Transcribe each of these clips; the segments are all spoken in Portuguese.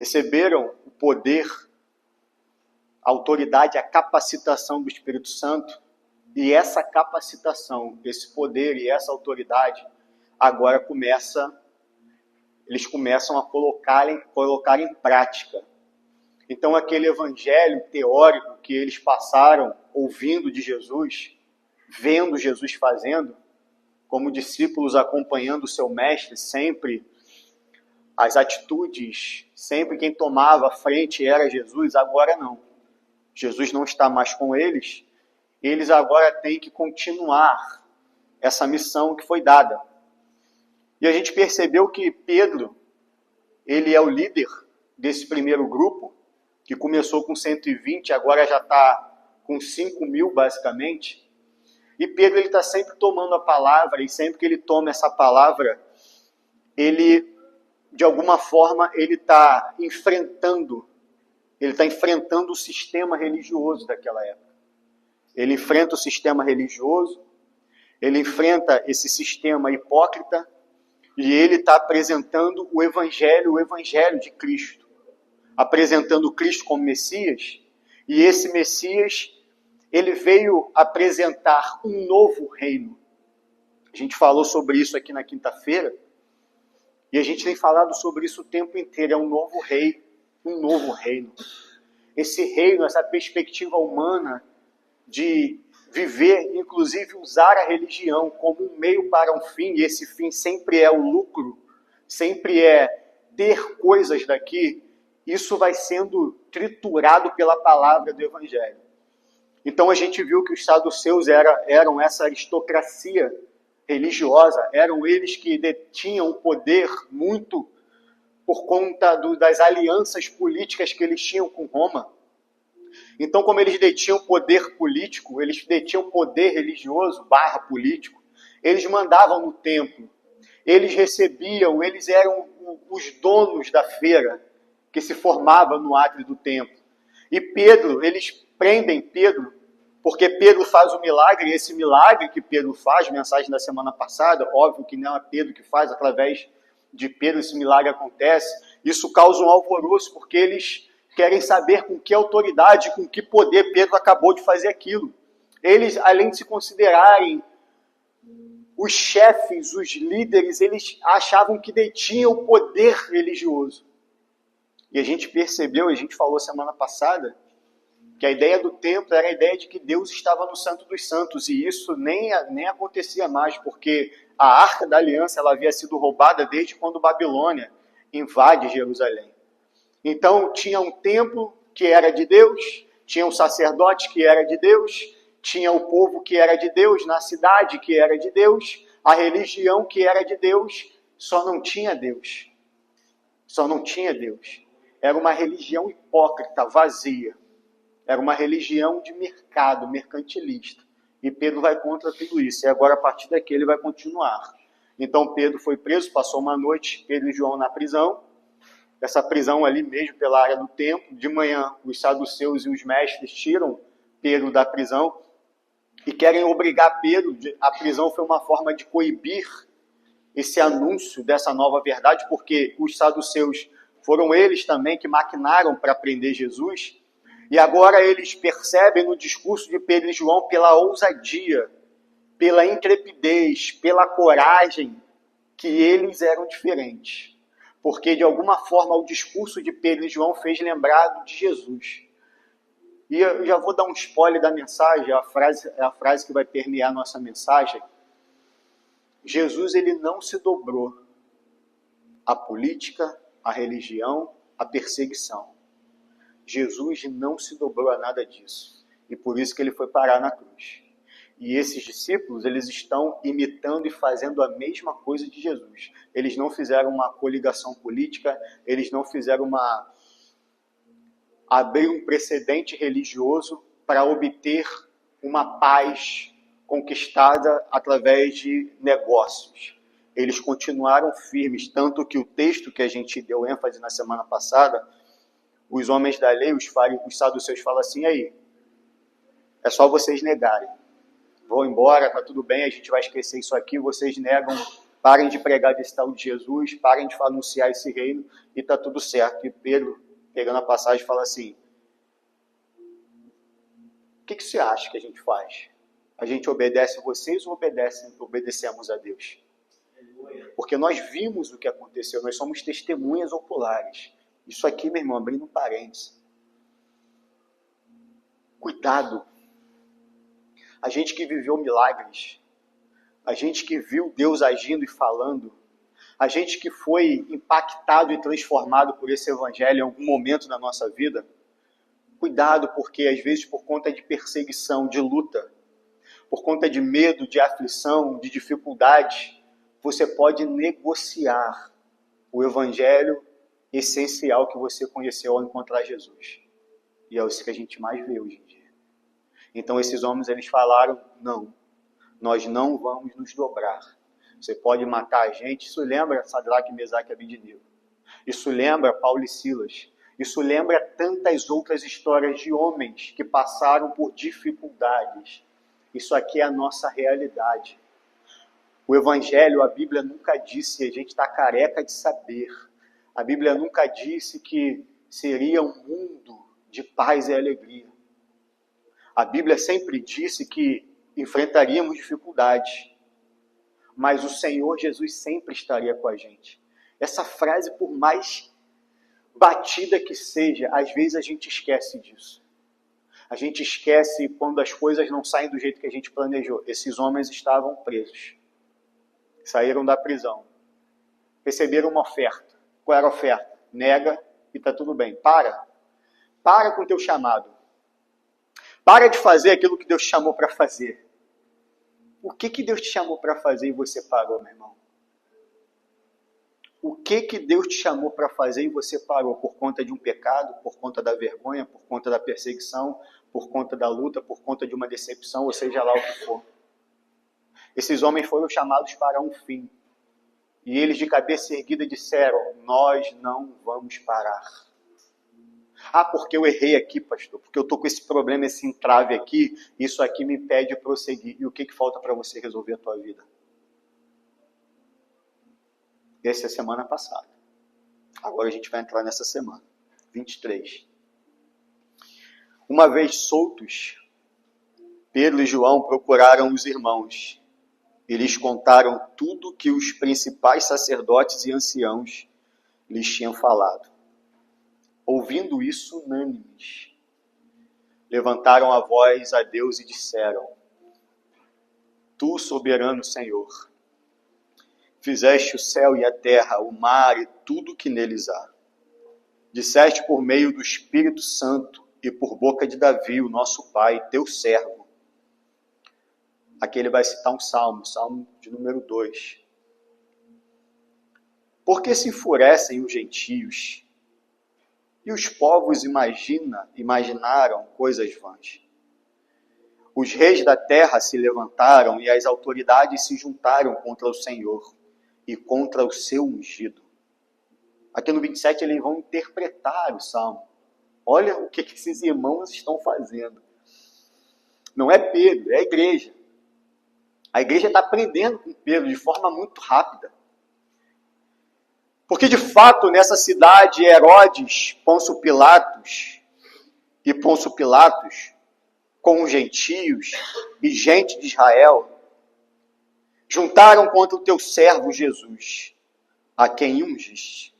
receberam o poder, a autoridade, a capacitação do Espírito Santo, e essa capacitação, esse poder e essa autoridade, agora eles começam a colocar em prática. Então, aquele evangelho teórico que eles passaram ouvindo de Jesus, vendo Jesus fazendo, como discípulos acompanhando o seu mestre, sempre as atitudes, sempre quem tomava a frente era Jesus, agora não. Jesus não está mais com eles, eles agora têm que continuar essa missão que foi dada. E a gente percebeu que Pedro, ele é o líder desse primeiro grupo, que começou com 120, agora já está com 5.000 basicamente. E Pedro está sempre tomando a palavra, e sempre que ele toma essa palavra, ele, de alguma forma, ele está enfrentando o sistema religioso daquela época. Ele enfrenta o sistema religioso, ele enfrenta esse sistema hipócrita, e ele está apresentando o evangelho de Cristo. Apresentando Cristo como Messias, e esse Messias, ele veio apresentar um novo reino. A gente falou sobre isso aqui na quinta-feira, e a gente tem falado sobre isso o tempo inteiro, é um novo rei, um novo reino. Esse reino, essa perspectiva humana de viver, inclusive usar a religião como um meio para um fim, e esse fim sempre é o lucro, sempre é ter coisas daqui, isso vai sendo triturado pela palavra do Evangelho. Então a gente viu que os saduceus eram essa aristocracia religiosa, eram eles que detinham o poder muito por conta das alianças políticas que eles tinham com Roma. Então, como eles detinham poder político, eles detinham poder religioso / político, eles mandavam no templo, eles recebiam, eles eram os donos da feira que se formava no átrio do templo. E Pedro, eles prendem Pedro, porque Pedro faz o milagre, e esse milagre que Pedro faz, mensagem da semana passada, óbvio que não é Pedro que faz, através de Pedro esse milagre acontece, isso causa um alvoroço, porque eles querem saber com que autoridade, com que poder Pedro acabou de fazer aquilo. Eles, além de se considerarem os chefes, os líderes, eles achavam que detinham o poder religioso. E a gente percebeu, a gente falou semana passada, que a ideia do templo era a ideia de que Deus estava no Santo dos Santos, e isso nem acontecia mais, porque a Arca da Aliança ela havia sido roubada desde quando Babilônia invade Jerusalém. Então tinha um templo que era de Deus, tinha um sacerdote que era de Deus, tinha o povo que era de Deus, na cidade que era de Deus, a religião que era de Deus, só não tinha Deus. Só não tinha Deus. Era uma religião hipócrita, vazia. Era uma religião de mercado, mercantilista. E Pedro vai contra tudo isso. E agora, a partir daqui, ele vai continuar. Então, Pedro foi preso, passou uma noite, Pedro e João na prisão. Essa prisão ali mesmo, pela área do templo. De manhã, os saduceus e os mestres tiram Pedro da prisão e querem obrigar Pedro. A prisão foi uma forma de coibir esse anúncio dessa nova verdade, porque os saduceus foram eles também que maquinaram para prender Jesus. E agora eles percebem no discurso de Pedro e João pela ousadia, pela intrepidez, pela coragem, que eles eram diferentes. Porque, de alguma forma, o discurso de Pedro e João fez lembrar de Jesus. E eu já vou dar um spoiler da mensagem, a frase que vai permear a nossa mensagem. Jesus, ele não se dobrou à política, à religião, à perseguição. Jesus não se dobrou a nada disso. E por isso que ele foi parar na cruz. E esses discípulos, eles estão imitando e fazendo a mesma coisa de Jesus. Eles não fizeram uma coligação política, eles não fizeram abrir um precedente religioso para obter uma paz conquistada através de negócios. Eles continuaram firmes, tanto que o texto que a gente deu ênfase na semana passada, os homens da lei, os saduceus falam assim, aí, é só vocês negarem. Vão embora, tá tudo bem, a gente vai esquecer isso aqui, vocês negam parem de pregar desse tal de Jesus, parem de anunciar esse reino e está tudo certo. E Pedro, pegando a passagem, fala assim, o que você acha que a gente faz? A gente obedece a vocês ou obedecemos a Deus? Porque nós vimos o que aconteceu, nós somos testemunhas oculares. Isso aqui, meu irmão, abrindo um parênteses. Cuidado. A gente que viveu milagres, a gente que viu Deus agindo e falando, a gente que foi impactado e transformado por esse evangelho em algum momento da nossa vida, cuidado, porque às vezes por conta de perseguição, de luta, por conta de medo, de aflição, de dificuldade, você pode negociar o evangelho essencial que você conheceu ao encontrar Jesus. E é isso que a gente mais vê hoje em dia. Então esses homens, eles falaram, não, nós não vamos nos dobrar. Você pode matar a gente. Isso lembra Sadraque, Mesaque e Abednego. Isso lembra Paulo e Silas. Isso lembra tantas outras histórias de homens que passaram por dificuldades. Isso aqui é a nossa realidade. O Evangelho, a Bíblia nunca disse, a gente está careca de saber. A Bíblia nunca disse que seria um mundo de paz e alegria. A Bíblia sempre disse que enfrentaríamos dificuldades, mas o Senhor Jesus sempre estaria com a gente. Essa frase, por mais batida que seja, às vezes a gente esquece disso. A gente esquece quando as coisas não saem do jeito que a gente planejou. Esses homens estavam presos. Saíram da prisão. Receberam uma oferta. Qual era a oferta? Nega e está tudo bem. Para com o teu chamado. Para de fazer aquilo que Deus te chamou para fazer. O que Deus te chamou para fazer e você parou, meu irmão? O que Deus te chamou para fazer e você parou? Por conta de um pecado, por conta da vergonha, por conta da perseguição, por conta da luta, por conta de uma decepção, ou seja lá o que for. Esses homens foram chamados para um fim. E eles de cabeça erguida disseram, nós não vamos parar. Ah, porque eu errei aqui, pastor, porque eu estou com esse problema, esse entrave aqui, isso aqui me impede de prosseguir. E o que falta para você resolver a tua vida? Essa é a semana passada. Agora a gente vai entrar nessa semana, 23. Uma vez soltos, Pedro e João procuraram os irmãos e lhes contaram tudo que os principais sacerdotes e anciãos lhes tinham falado. Ouvindo isso, unânimes, levantaram a voz a Deus e disseram, Tu, soberano Senhor, fizeste o céu e a terra, o mar e tudo que neles há. Disseste por meio do Espírito Santo e por boca de Davi, o nosso pai, teu servo. Aqui ele vai citar um salmo de número 2. Porque se enfurecem os gentios e os povos imaginaram coisas vãs. Os reis da terra se levantaram e as autoridades se juntaram contra o Senhor e contra o seu ungido. Aqui no 27 eles vão interpretar o salmo. Olha o que esses irmãos estão fazendo. Não é Pedro, é a igreja. A igreja está aprendendo com Pedro de forma muito rápida. Porque de fato nessa cidade Herodes, Pôncio Pilatos, com os gentios e gente de Israel, juntaram contra o teu servo Jesus, a quem ungiste,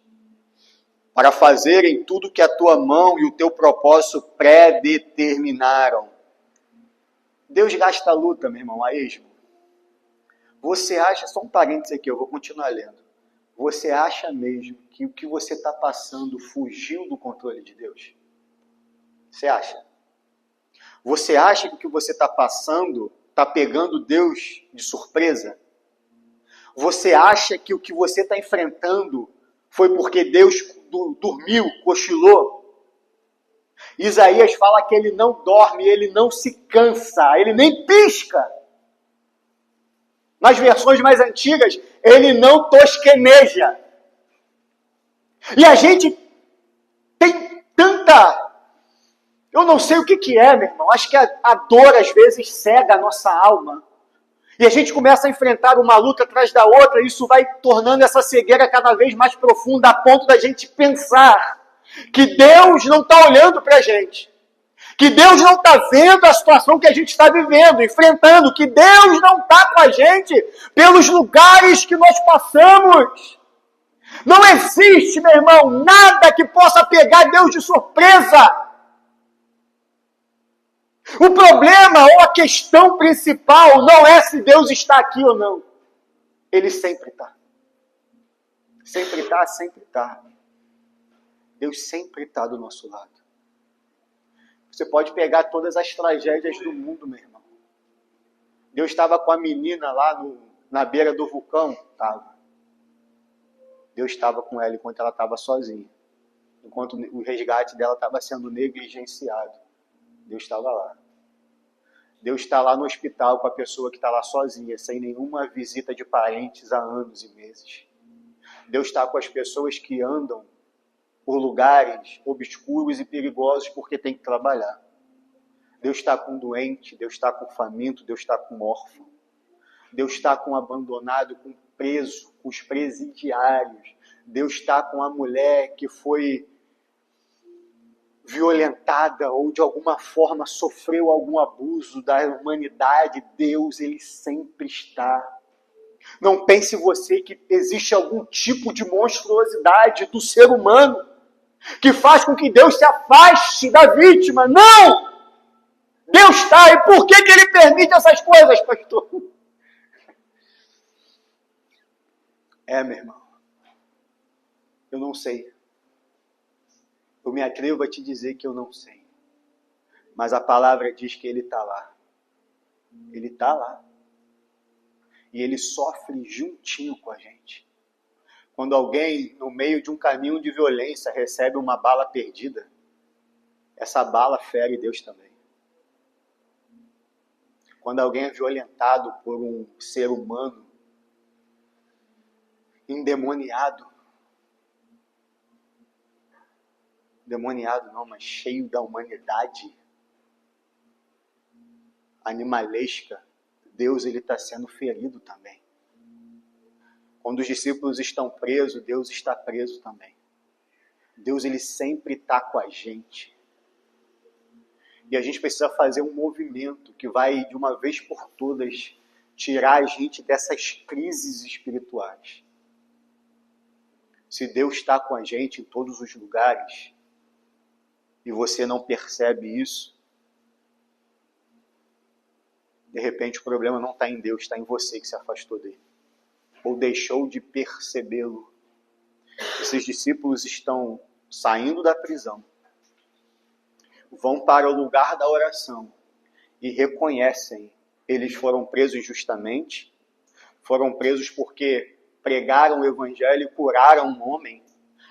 para fazerem tudo que a tua mão e o teu propósito predeterminaram. Deus gasta a luta, meu irmão, a esmo. Você acha, só um parênteses aqui, eu vou continuar lendo. Você acha mesmo que o que você está passando fugiu do controle de Deus? Você acha? Você acha que o que você está passando está pegando Deus de surpresa? Você acha que o que você está enfrentando foi porque Deus dormiu, cochilou? Isaías fala que ele não dorme, ele não se cansa, ele nem pisca. Nas versões mais antigas, ele não tosqueneja. E a gente tem tanta... Eu não sei o que é, meu irmão. Acho que a dor, às vezes, cega a nossa alma. E a gente começa a enfrentar uma luta atrás da outra, e isso vai tornando essa cegueira cada vez mais profunda, a ponto da gente pensar que Deus não está olhando para a gente, que Deus não está vendo a situação que a gente está vivendo, enfrentando, que Deus não está com a gente pelos lugares que nós passamos. Não existe, meu irmão, nada que possa pegar Deus de surpresa. O problema ou a questão principal não é se Deus está aqui ou não. Ele sempre está. Sempre está, sempre está. Deus sempre está do nosso lado. Você pode pegar todas as tragédias do mundo, meu irmão. Deus estava com a menina lá na beira do vulcão? Estava. Deus estava com ela enquanto ela estava sozinha. Enquanto o resgate dela estava sendo negligenciado. Deus estava lá. Deus está lá no hospital com a pessoa que está lá sozinha, sem nenhuma visita de parentes há anos e meses. Deus está com as pessoas que andam por lugares obscuros e perigosos porque tem que trabalhar. Deus está com o doente, Deus está com o faminto, Deus está com o órfão. Deus está com o abandonado, com o preso, com os presidiários. Deus está com a mulher que foi violentada ou de alguma forma sofreu algum abuso da humanidade. Deus, ele sempre está. Não pense você que existe algum tipo de monstruosidade do ser humano que faz com que Deus se afaste da vítima. Não! Deus está. E por que ele permite essas coisas, pastor? Meu irmão, eu não sei. Eu me atrevo a te dizer que eu não sei. Mas a palavra diz que ele está lá. Ele está lá. E ele sofre juntinho com a gente. Quando alguém, no meio de um caminho de violência, recebe uma bala perdida, essa bala fere Deus também. Quando alguém é violentado por um ser humano endemoniado, demoniado não, mas cheio da humanidade animalesca, Deus ele está sendo ferido também. Quando os discípulos estão presos, Deus está preso também. Deus ele sempre está com a gente. E a gente precisa fazer um movimento que vai, de uma vez por todas, tirar a gente dessas crises espirituais. Se Deus está com a gente em todos os lugares, e você não percebe isso, de repente o problema não está em Deus, está em você que se afastou dele. Ou deixou de percebê-lo. Esses discípulos estão saindo da prisão, vão para o lugar da oração e reconhecem, eles foram presos injustamente, foram presos porque pregaram o evangelho e curaram um homem.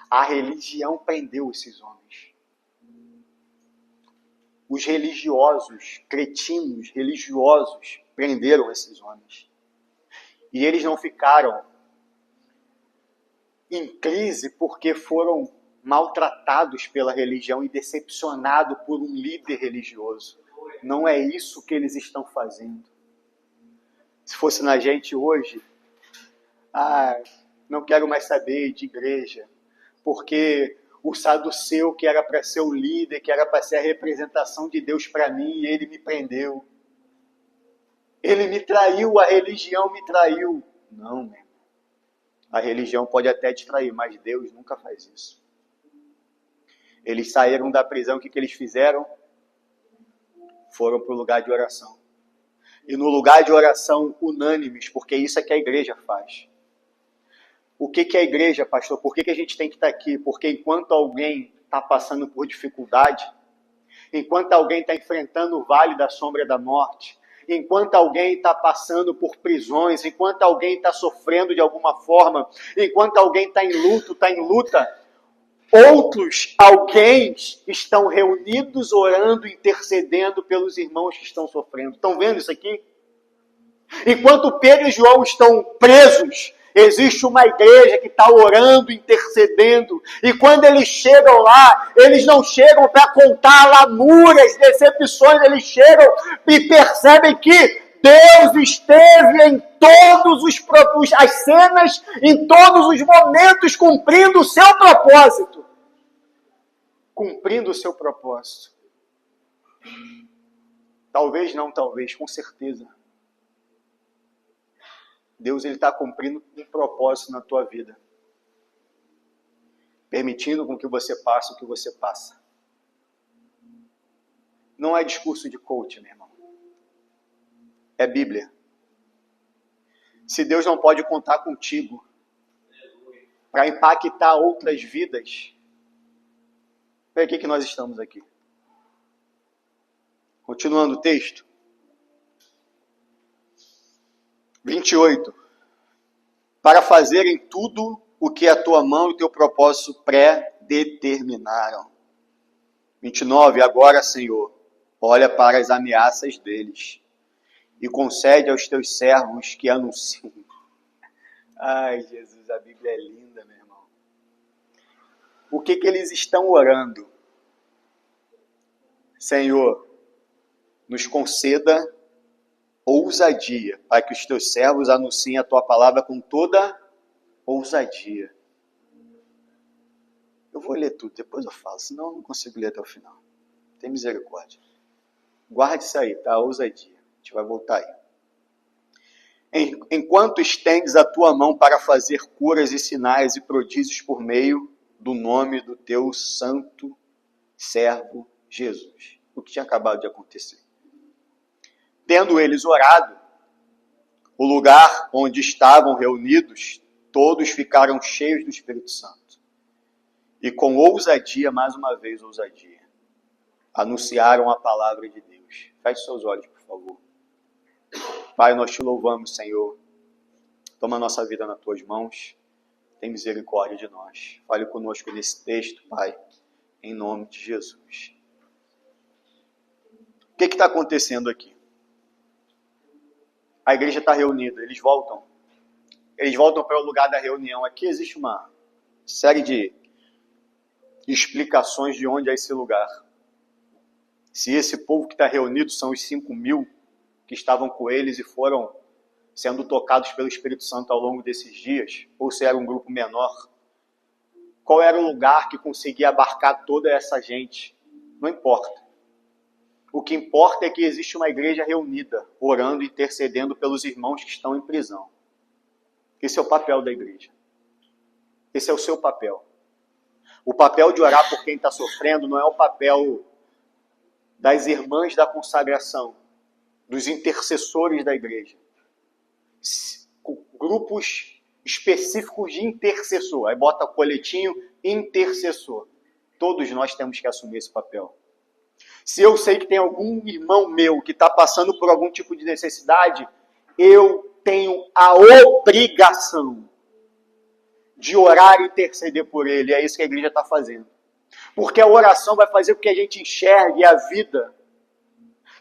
A religião prendeu esses homens. Os religiosos, cretinos religiosos, prenderam esses homens. E eles não ficaram em crise porque foram maltratados pela religião e decepcionados por um líder religioso. Não é isso que eles estão fazendo. Se fosse na gente hoje, não quero mais saber de igreja, porque o saduceu, que era para ser o líder, que era para ser a representação de Deus para mim, ele me prendeu. Ele me traiu, a religião me traiu. Não, meu irmão. A religião pode até te trair, mas Deus nunca faz isso. Eles saíram da prisão, o que eles fizeram? Foram para o lugar de oração. E no lugar de oração, unânimes, porque isso é que a igreja faz. O que é a igreja, pastor? Por que a gente tem que estar aqui? Porque enquanto alguém está passando por dificuldade, enquanto alguém está enfrentando o vale da sombra da morte, enquanto alguém está passando por prisões, enquanto alguém está sofrendo de alguma forma, enquanto alguém está em luto, está em luta, outros alguém estão reunidos, orando, intercedendo pelos irmãos que estão sofrendo. Estão vendo isso aqui? Enquanto Pedro e João estão presos, existe uma igreja que está orando, intercedendo. E quando eles chegam lá, eles não chegam para contar lamúrias, decepções. Eles chegam e percebem que Deus esteve em todas as cenas, em todos os momentos, cumprindo o seu propósito. Cumprindo o seu propósito. Talvez não, talvez, com certeza. Deus está cumprindo um propósito na tua vida. Permitindo com que você passe o que você passa. Não é discurso de coach, meu irmão. É Bíblia. Se Deus não pode contar contigo para impactar outras vidas, para que nós estamos aqui? Continuando o texto. 28. Para fazerem tudo o que a tua mão e o teu propósito pré-determinaram. 29. Agora, Senhor, olha para as ameaças deles e concede aos teus servos que anunciem. Ai, Jesus, a Bíblia é linda, meu irmão. O que eles estão orando? Senhor, nos conceda ousadia para que os teus servos anunciem a tua palavra com toda ousadia. Eu vou ler tudo, depois eu falo, senão eu não consigo ler até o final. Tem misericórdia. Guarde isso aí, tá? Ousadia. A gente vai voltar aí. Enquanto estendes a tua mão para fazer curas e sinais e prodígios por meio do nome do teu santo servo Jesus. O que tinha acabado de acontecer. Tendo eles orado, o lugar onde estavam reunidos, todos ficaram cheios do Espírito Santo. E com ousadia, mais uma vez ousadia, anunciaram a palavra de Deus. Feche seus olhos, por favor. Pai, nós te louvamos, Senhor. Toma a nossa vida nas tuas mãos. Tem misericórdia de nós. Fale conosco nesse texto, Pai, em nome de Jesus. O que está acontecendo aqui? A igreja está reunida, eles voltam para o lugar da reunião. Aqui existe uma série de explicações de onde é esse lugar. Se esse povo que está reunido são os 5.000 que estavam com eles e foram sendo tocados pelo Espírito Santo ao longo desses dias, ou se era um grupo menor. Qual era o lugar que conseguia abarcar toda essa gente? Não importa. O que importa é que existe uma igreja reunida, orando e intercedendo pelos irmãos que estão em prisão. Esse é o papel da igreja. Esse é o seu papel. O papel de orar por quem está sofrendo não é o papel das irmãs da consagração, dos intercessores da igreja. Grupos específicos de intercessor. Aí bota o coletinho intercessor. Todos nós temos que assumir esse papel. Se eu sei que tem algum irmão meu que está passando por algum tipo de necessidade, eu tenho a obrigação de orar e interceder por ele. É isso que a igreja está fazendo. Porque a oração vai fazer com que a gente enxergue a vida,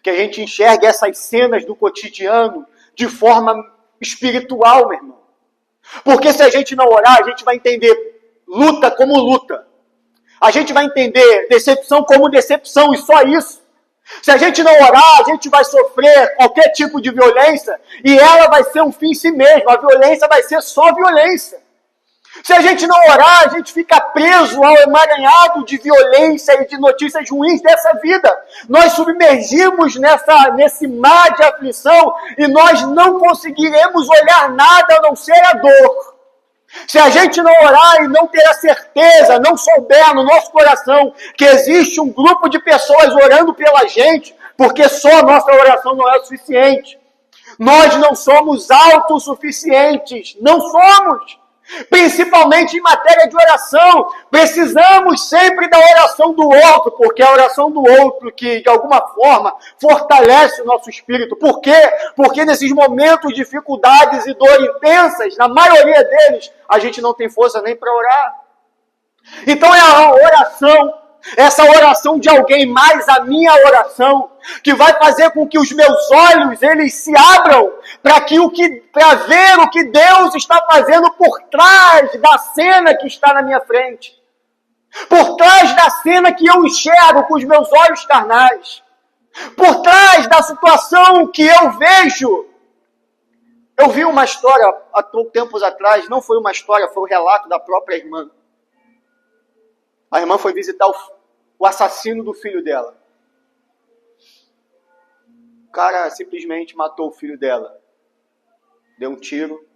que a gente enxergue essas cenas do cotidiano de forma espiritual, meu irmão. Porque se a gente não orar, a gente vai entender luta como luta. A gente vai entender decepção como decepção, e só isso. Se a gente não orar, a gente vai sofrer qualquer tipo de violência e ela vai ser um fim em si mesma. A violência vai ser só violência. Se a gente não orar, a gente fica preso ao emaranhado de violência e de notícias ruins dessa vida. Nós submergimos nesse mar de aflição e nós não conseguiremos olhar nada a não ser a dor. Se a gente não orar e não ter a certeza, não souber no nosso coração que existe um grupo de pessoas orando pela gente, porque só a nossa oração não é o suficiente. Nós não somos autossuficientes, não somos. Principalmente em matéria de oração, precisamos sempre da oração do outro, porque é a oração do outro que, de alguma forma, fortalece o nosso espírito. Por quê? Porque nesses momentos de dificuldades e dor intensas, na maioria deles, a gente não tem força nem para orar. Então é a oração, essa oração de alguém mais a minha oração, que vai fazer com que os meus olhos eles se abram para ver o que Deus está fazendo por trás da cena que está na minha frente. Por trás da cena que eu enxergo com os meus olhos carnais. Por trás da situação que eu vejo, eu vi uma história há tempos atrás, não foi uma história, foi um relato da própria irmã. A irmã foi visitar o assassino do filho dela. O cara simplesmente matou o filho dela. Deu um tiro.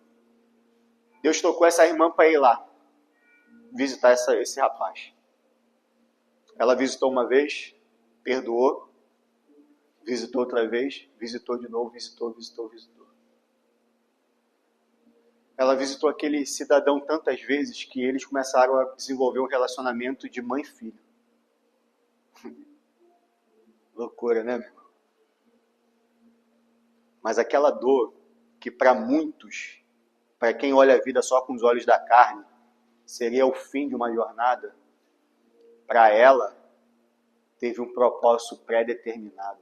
Deus tocou essa irmã para ir lá visitar esse rapaz. Ela visitou uma vez, perdoou, visitou outra vez, visitou de novo, visitou. Ela visitou aquele cidadão tantas vezes que eles começaram a desenvolver um relacionamento de mãe e filho. Loucura, né, meu irmão? Mas aquela dor que para muitos, para quem olha a vida só com os olhos da carne, seria o fim de uma jornada, para ela, teve um propósito pré-determinado.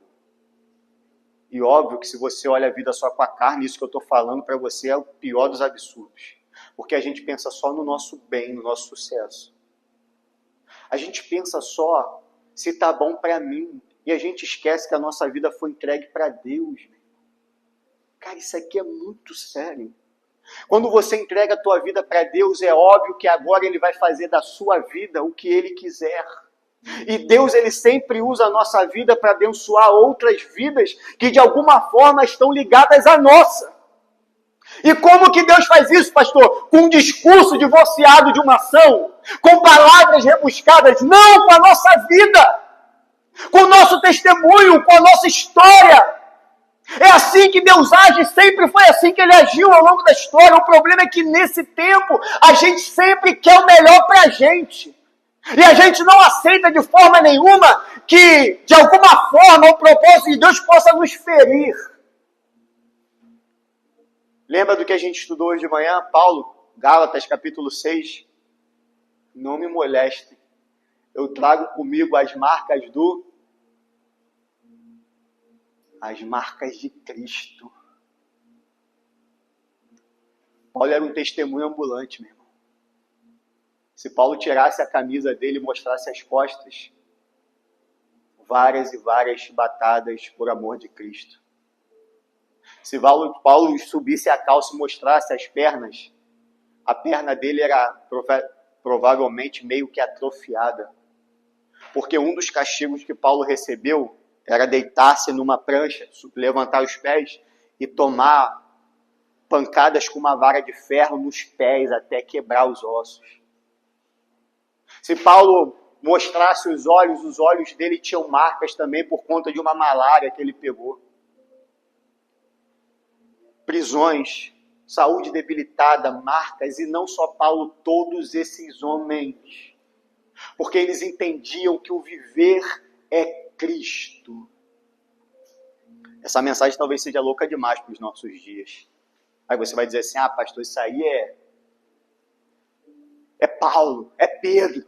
E óbvio que se você olha a vida só com a carne, isso que eu estou falando para você é o pior dos absurdos. Porque a gente pensa só no nosso bem, no nosso sucesso. A gente pensa só se está bom para mim. E a gente esquece que a nossa vida foi entregue para Deus. Cara, isso aqui é muito sério. Quando você entrega a tua vida para Deus, é óbvio que agora Ele vai fazer da sua vida o que Ele quiser. E Deus, Ele sempre usa a nossa vida para abençoar outras vidas que de alguma forma estão ligadas à nossa. E como que Deus faz isso, pastor? Com um discurso divorciado de uma ação, com palavras rebuscadas? Não, com a nossa vida, com o nosso testemunho, com a nossa história. É assim que Deus age, sempre foi assim que Ele agiu ao longo da história. O problema é que nesse tempo, a gente sempre quer o melhor para a gente. E a gente não aceita de forma nenhuma que, de alguma forma, o propósito de Deus possa nos ferir. Lembra do que a gente estudou hoje de manhã? Paulo, Gálatas, capítulo 6. Não me molestem. Eu trago comigo as marcas de Cristo. Paulo era um testemunho ambulante, meu irmão. Se Paulo tirasse a camisa dele e mostrasse as costas, várias e várias chibatadas por amor de Cristo. Se Paulo subisse a calça e mostrasse as pernas, a perna dele era provavelmente meio que atrofiada. Porque um dos castigos que Paulo recebeu era deitar-se numa prancha, levantar os pés e tomar pancadas com uma vara de ferro nos pés até quebrar os ossos. Se Paulo mostrasse os olhos dele tinham marcas também por conta de uma malária que ele pegou. Prisões, saúde debilitada, marcas, e não só Paulo, todos esses homens. Porque eles entendiam que o viver é Cristo. Essa mensagem talvez seja louca demais para os nossos dias. Aí você vai dizer assim, pastor, isso aí é Paulo, é Pedro.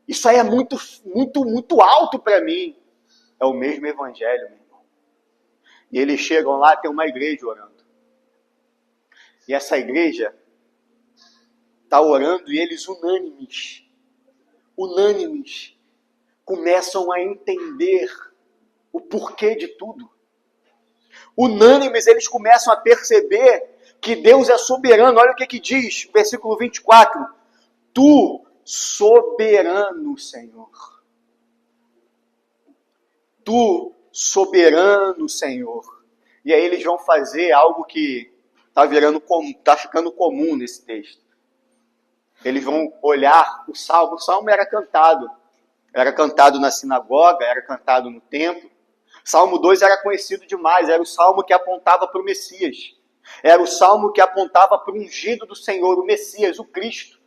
Isso aí é muito, muito, muito alto para mim. É o mesmo evangelho, meu irmão. E eles chegam lá, tem uma igreja orando. E essa igreja está orando e eles unânimes, começam a entender o porquê de tudo. Unânimes, eles começam a perceber que Deus é soberano. Olha o que diz, versículo 24. Tu, soberano Senhor. Tu, soberano Senhor. E aí eles vão fazer algo que está ficando comum nesse texto. Eles vão olhar o salmo era cantado na sinagoga, era cantado no templo. Salmo 2 era conhecido demais, era o salmo que apontava para o Messias. Era o salmo que apontava para o ungido do Senhor, o Messias, o Cristo.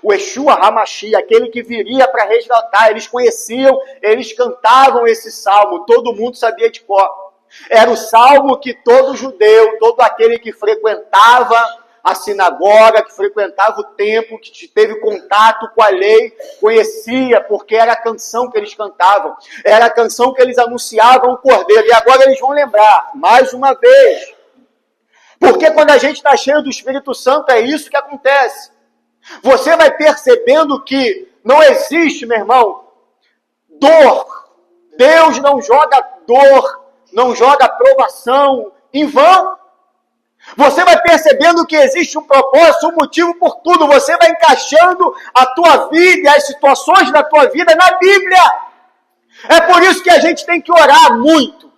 O Yeshua HaMashiach, aquele que viria para resgatar. Eles conheciam, eles cantavam esse salmo, todo mundo sabia de cor. Era o salmo que todo judeu, todo aquele que frequentava a sinagoga, que frequentava o templo, que teve contato com a lei, conhecia, porque era a canção que eles cantavam, era a canção que eles anunciavam o Cordeiro. E agora eles vão lembrar, mais uma vez, porque quando a gente está cheio do Espírito Santo, é isso que acontece. Você vai percebendo que não existe, meu irmão, dor Deus não joga dor, não joga provação em vão. Você vai percebendo que existe um propósito, um motivo por tudo. Você vai encaixando a tua vida e as situações da tua vida na Bíblia. É por isso que a gente tem que orar muito,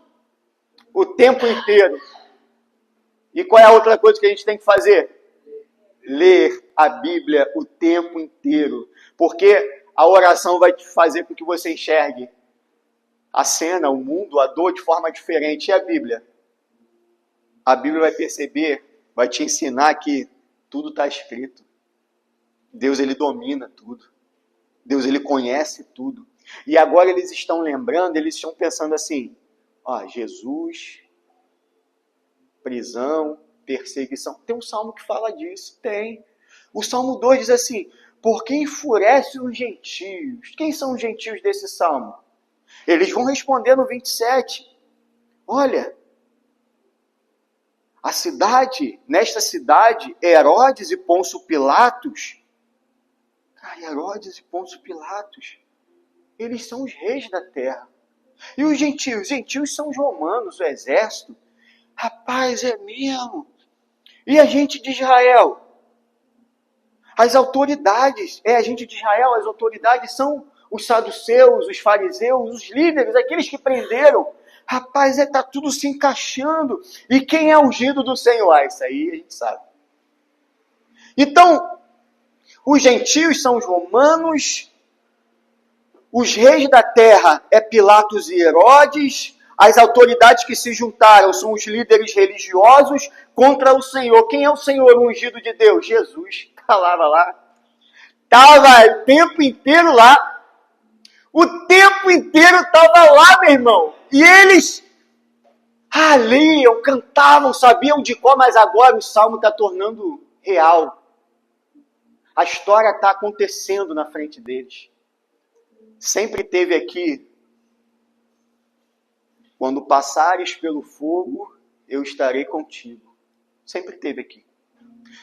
o tempo inteiro. E qual é a outra coisa que a gente tem que fazer? Ler a Bíblia o tempo inteiro. Porque a oração vai te fazer com que você enxergue a cena, o mundo, a dor de forma diferente. E a Bíblia? A Bíblia vai perceber, vai te ensinar que tudo está escrito. Deus, ele domina tudo. Deus, ele conhece tudo. E agora eles estão lembrando, eles estão pensando assim, Jesus, prisão, perseguição. Tem um salmo que fala disso? Tem. O Salmo 2 diz assim, por que enfurece os gentios? Quem são os gentios desse salmo? Eles vão responder no 27. Olha, nesta cidade, Herodes e Pôncio Pilatos, Herodes e Pôncio Pilatos, eles são os reis da terra. E os gentios? Os gentios são os romanos, o exército. Rapaz, é mesmo. E a gente de Israel? As autoridades, a gente de Israel, as autoridades são os saduceus, os fariseus, os líderes, aqueles que prenderam. Rapaz, está tudo se encaixando. E quem é ungido do Senhor? Isso aí a gente sabe. Então, os gentios são os romanos, os reis da terra é Pilatos e Herodes, as autoridades que se juntaram são os líderes religiosos contra o Senhor. Quem é o Senhor ungido de Deus? Jesus. Estava lá. Estava o tempo inteiro lá. O tempo inteiro estava lá, meu irmão. E eles liam, cantavam, sabiam de cor, mas agora o salmo está tornando real. A história está acontecendo na frente deles. Sempre teve aqui, quando passares pelo fogo, eu estarei contigo. Sempre teve aqui.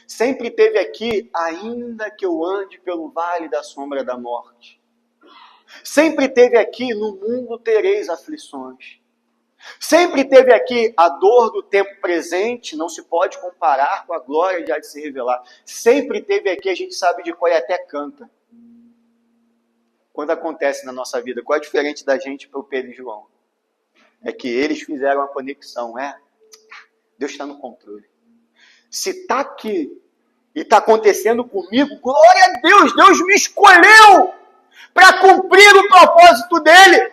Sempre teve aqui, ainda que eu ande pelo vale da sombra da morte. Sempre teve aqui, no mundo tereis aflições. Sempre teve aqui, a dor do tempo presente não se pode comparar com a glória de há de se revelar. Sempre teve aqui, a gente sabe de qual e até canta. Quando acontece na nossa vida, qual é diferente da gente para o Pedro e João? É que eles fizeram a conexão, Deus está no controle. Se está aqui e está acontecendo comigo, glória a Deus, Deus me escolheu para cumprir o propósito dele.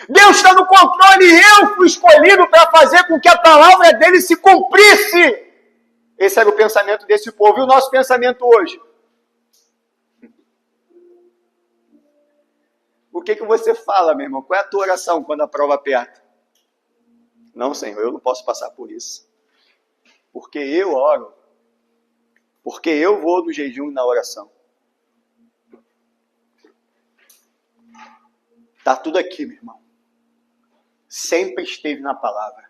Deus está no controle e eu fui escolhido para fazer com que a palavra dele se cumprisse. Esse era o pensamento desse povo. E o nosso pensamento hoje? O que você fala, meu irmão? Qual é a tua oração quando a prova aperta? Não, Senhor, eu não posso passar por isso. Porque eu oro. Porque eu vou no jejum e na oração. Está tudo aqui, meu irmão. Sempre esteve na palavra.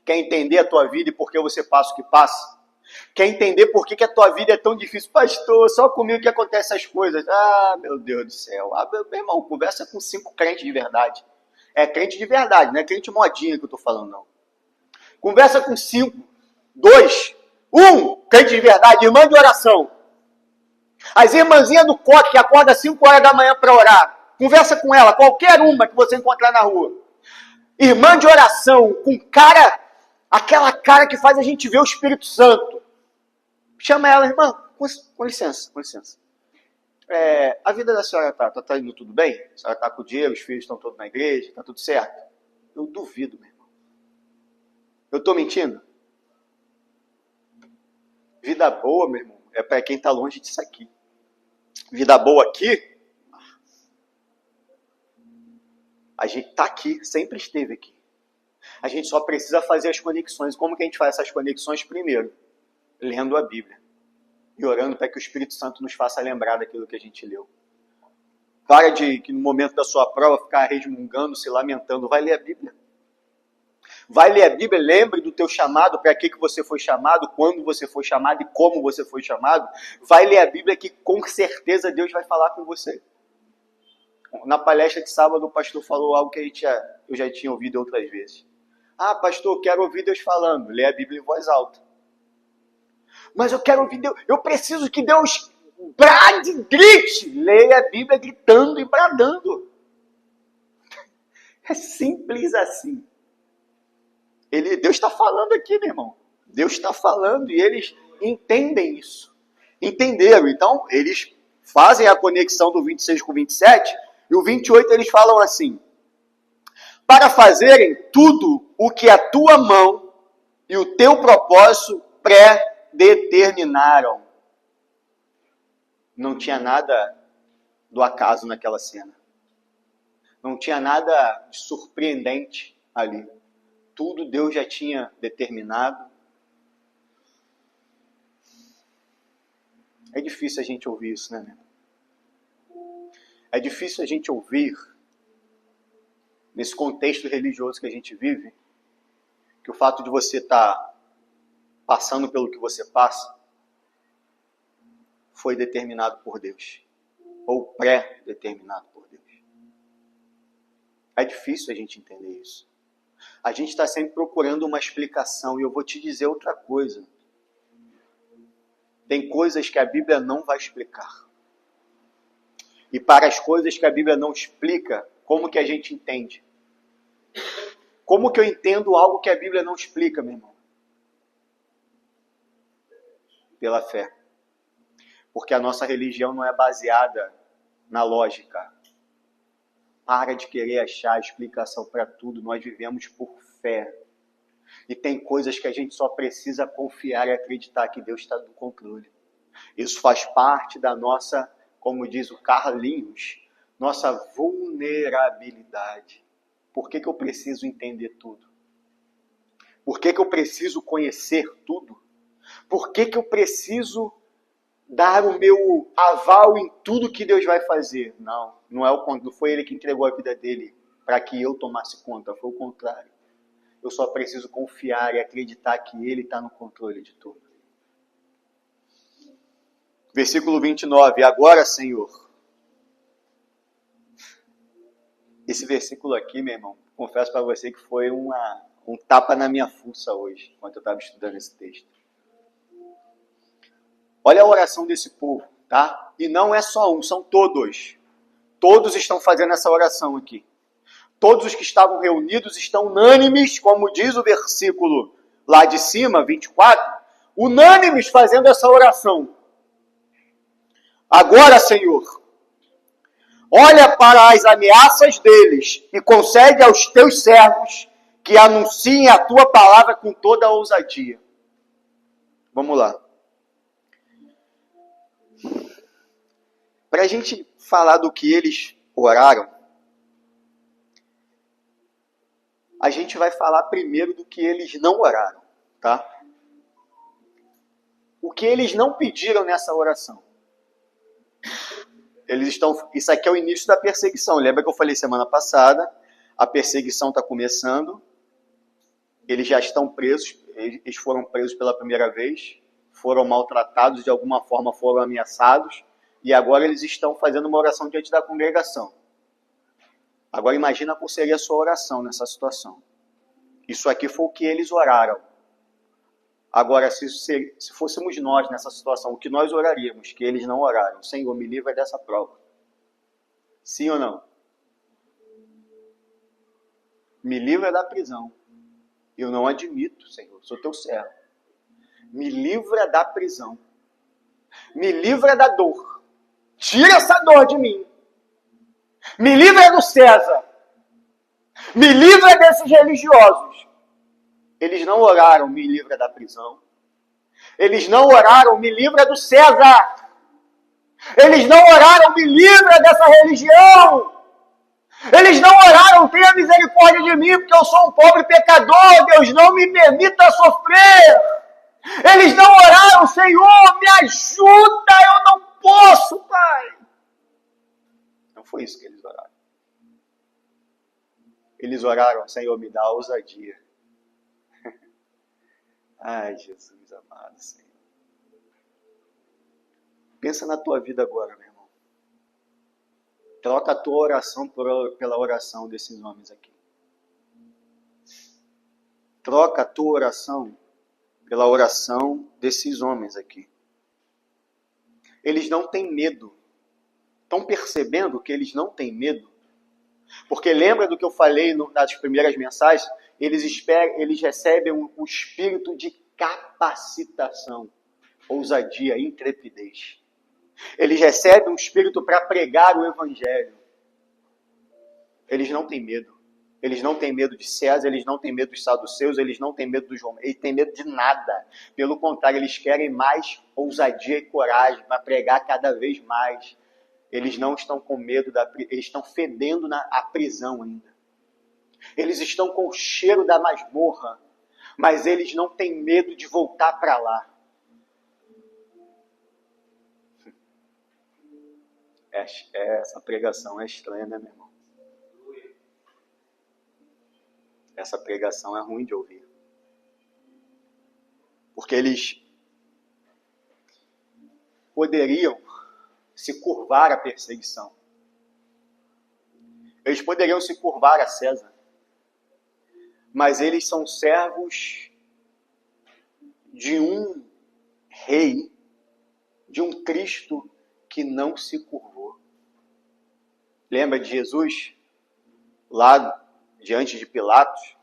Quer entender a tua vida e por que você passa o que passa? Quer entender por que a tua vida é tão difícil? Pastor, só comigo que acontecem essas coisas. Meu Deus do céu. Meu irmão, conversa com 5 crentes de verdade. É crente de verdade, não é crente modinha que eu estou falando, não. Conversa com 5, 2, 1, crente de verdade, irmã de oração. As irmãzinhas do coque que acorda às 5 horas da manhã para orar. Conversa com ela, qualquer uma que você encontrar na rua. Irmã de oração, com cara, aquela cara que faz a gente ver o Espírito Santo. Chama ela, irmã, com licença. A vida da senhora tá indo tudo bem? A senhora está com o dinheiro, os filhos estão todos na igreja, está tudo certo? Eu duvido, meu irmão. Eu estou mentindo? Vida boa, meu irmão, é para quem está longe disso aqui. Vida boa aqui, a gente está aqui, sempre esteve aqui. A gente só precisa fazer as conexões. Como que a gente faz essas conexões? Primeiro, lendo a Bíblia. E orando para que o Espírito Santo nos faça lembrar daquilo que a gente leu. Para de, que no momento da sua prova, ficar resmungando, se lamentando. Vai ler a Bíblia. Vai ler a Bíblia, lembre do teu chamado, para que você foi chamado, quando você foi chamado e como você foi chamado. Vai ler a Bíblia que com certeza Deus vai falar com você. Na palestra de sábado, o pastor falou algo que eu já tinha ouvido outras vezes. Ah, pastor, quero ouvir Deus falando. Lê a Bíblia em voz alta. Mas eu quero ouvir Deus. Eu preciso que Deus brade, grite. Leia a Bíblia gritando e bradando. É simples assim. Deus está falando aqui, meu irmão. Deus está falando e eles entendem isso. Entenderam. Então, eles fazem a conexão do 26 com o 27 e o 28 eles falam assim: para fazerem tudo o que a tua mão e o teu propósito pré-determinaram. Não tinha nada do acaso naquela cena. Não tinha nada de surpreendente ali. Tudo Deus já tinha determinado. É difícil a gente ouvir isso, né? É difícil a gente ouvir, nesse contexto religioso que a gente vive, que o fato de você estar passando pelo que você passa foi determinado por Deus. Ou pré-determinado por Deus. É difícil a gente entender isso. A gente está sempre procurando uma explicação, e eu vou te dizer outra coisa. Tem coisas que a Bíblia não vai explicar. E para as coisas que a Bíblia não explica, como que a gente entende? Como que eu entendo algo que a Bíblia não explica, meu irmão? Pela fé. Porque a nossa religião não é baseada na lógica. Para de querer achar explicação para tudo. Nós vivemos por fé. E tem coisas que a gente só precisa confiar e acreditar que Deus está no controle. Isso faz parte da nossa, como diz o Carlinhos, nossa vulnerabilidade. Por que eu preciso entender tudo? Por que eu preciso conhecer tudo? Por que eu preciso dar o meu aval em tudo que Deus vai fazer? Não foi Ele que entregou a vida dele para que eu tomasse conta, foi o contrário. Eu só preciso confiar e acreditar que Ele está no controle de tudo. Versículo 29. Agora, Senhor. Esse versículo aqui, meu irmão, confesso para você que foi um tapa na minha fuça hoje, enquanto eu estava estudando esse texto. Olha a oração desse povo, tá? E não é só um, são todos. Todos estão fazendo essa oração aqui. Todos os que estavam reunidos estão unânimes, como diz o versículo lá de cima, 24, unânimes fazendo essa oração. Agora, Senhor, olha para as ameaças deles e concede aos teus servos que anunciem a tua palavra com toda a ousadia. Vamos lá. Para a gente falar do que eles oraram, a gente vai falar primeiro do que eles não oraram, tá? O que eles não pediram nessa oração. Isso aqui é o início da perseguição. Lembra que eu falei semana passada? A perseguição está começando. Eles já estão presos. Eles foram presos pela primeira vez. Foram maltratados, de alguma forma foram ameaçados. E agora eles estão fazendo uma oração diante da congregação. Agora imagina qual seria a sua oração nessa situação. Isso aqui foi o que eles oraram. Agora, se fôssemos nós nessa situação, o que nós oraríamos, que eles não oraram? Senhor, me livra dessa prova. Sim ou não? Me livra da prisão. Eu não admito, Senhor, sou teu servo. Me livra da prisão. Me livra da dor. Tira essa dor de mim. Me livra do César. Me livra desses religiosos. Eles não oraram, me livra da prisão. Eles não oraram, me livra do César. Eles não oraram, me livra dessa religião. Eles não oraram, tenha misericórdia de mim, porque eu sou um pobre pecador. Deus, não me permita sofrer. Eles não oraram, Senhor, me ajuda, eu não posso, Pai. Não foi isso que eles oraram. Eles oraram, Senhor, me dá ousadia. Ai, Jesus amado, Senhor. Pensa na tua vida agora, meu irmão. Troca a tua oração pela oração desses homens aqui. Troca a tua oração pela oração desses homens aqui. Eles não têm medo. Estão percebendo que eles não têm medo? Porque lembra do que eu falei nas primeiras mensagens? Eles recebem o espírito de capacitação, ousadia, intrepidez. Eles recebem um espírito para pregar o evangelho. Eles não têm medo. Eles não têm medo de César, eles não têm medo dos saduceus, eles não têm medo dos romanos, eles têm medo de nada. Pelo contrário, eles querem mais ousadia e coragem para pregar cada vez mais. Eles não estão com medo, eles estão fedendo a prisão ainda. Eles estão com o cheiro da masmorra, mas eles não têm medo de voltar para lá. Essa pregação é estranha, né, meu irmão? Essa pregação é ruim de ouvir. Porque eles poderiam se curvar à perseguição. Eles poderiam se curvar a César. Mas eles são servos de um rei, de um Cristo que não se curvou. Lembra de Jesus? Lá diante de Pilatos?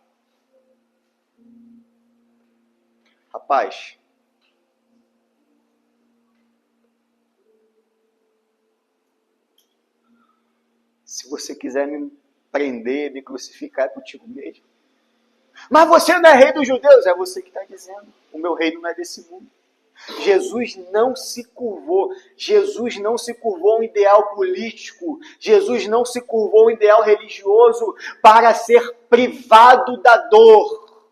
Rapaz, se você quiser me prender, me crucificar, é contigo mesmo. Mas você não é rei dos judeus, é você que está dizendo. O meu reino não é desse mundo. Jesus não se curvou. Jesus não se curvou a um ideal político. Jesus não se curvou a um ideal religioso para ser privado da dor.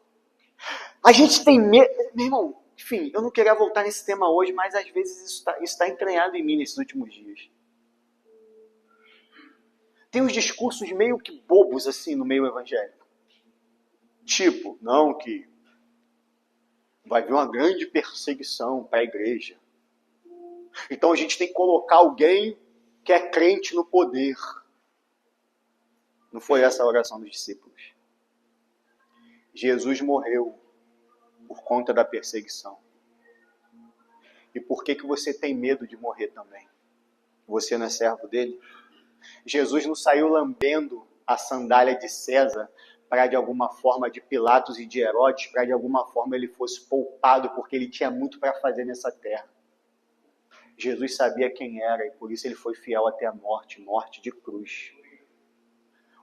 A gente tem medo. Meu irmão, enfim, eu não queria voltar nesse tema hoje, mas às vezes isso está entranhado em mim nesses últimos dias. Tem uns discursos meio que bobos assim no meio evangélico. Tipo, não, que vai vir uma grande perseguição para a igreja. Então a gente tem que colocar alguém que é crente no poder. Não foi essa a oração dos discípulos. Jesus morreu por conta da perseguição. E por que você tem medo de morrer também? Você não é servo dele? Jesus não saiu lambendo a sandália de César para de alguma forma de Pilatos e de Herodes, para de alguma forma ele fosse poupado, porque ele tinha muito para fazer nessa terra. Jesus sabia quem era e por isso ele foi fiel até a morte, morte de cruz.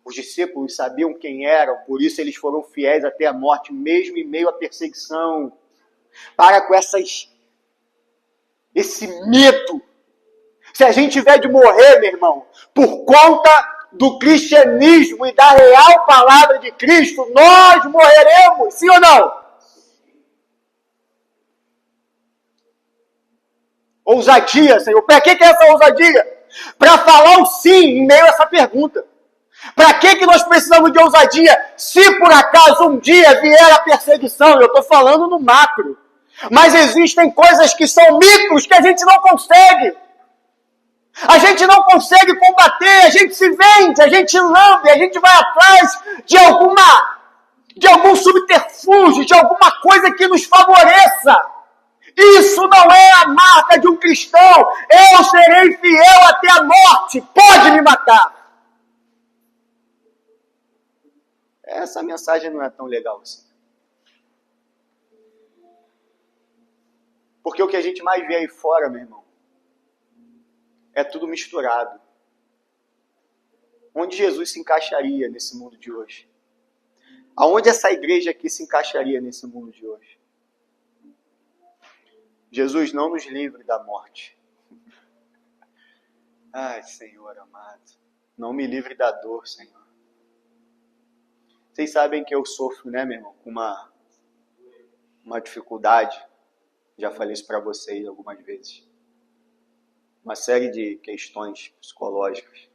Os discípulos sabiam quem eram, por isso eles foram fiéis até a morte, mesmo em meio à perseguição. Para com esse medo. Se a gente tiver de morrer, meu irmão, por conta do cristianismo e da real palavra de Cristo, nós morreremos, sim ou não? Ousadia, Senhor. Para que é essa ousadia? Para falar o sim em meio a essa pergunta. Para que nós precisamos de ousadia? Se por acaso um dia vier a perseguição, eu estou falando no macro, mas existem coisas que são micros que a gente não consegue. A gente não consegue combater, a gente se vende, a gente lambe, a gente vai atrás de algum subterfúgio, de alguma coisa que nos favoreça. Isso não é a marca de um cristão. Eu serei fiel até a morte, pode me matar. Essa mensagem não é tão legal assim. Porque o que a gente mais vê aí fora, meu irmão, é tudo misturado. Onde Jesus se encaixaria nesse mundo de hoje? Aonde essa igreja aqui se encaixaria nesse mundo de hoje? Jesus, não nos livre da morte. Ai, Senhor amado, não me livre da dor, Senhor. Vocês sabem que eu sofro, né, meu irmão, com uma dificuldade. Já falei isso para vocês algumas vezes. Uma série de questões psicológicas.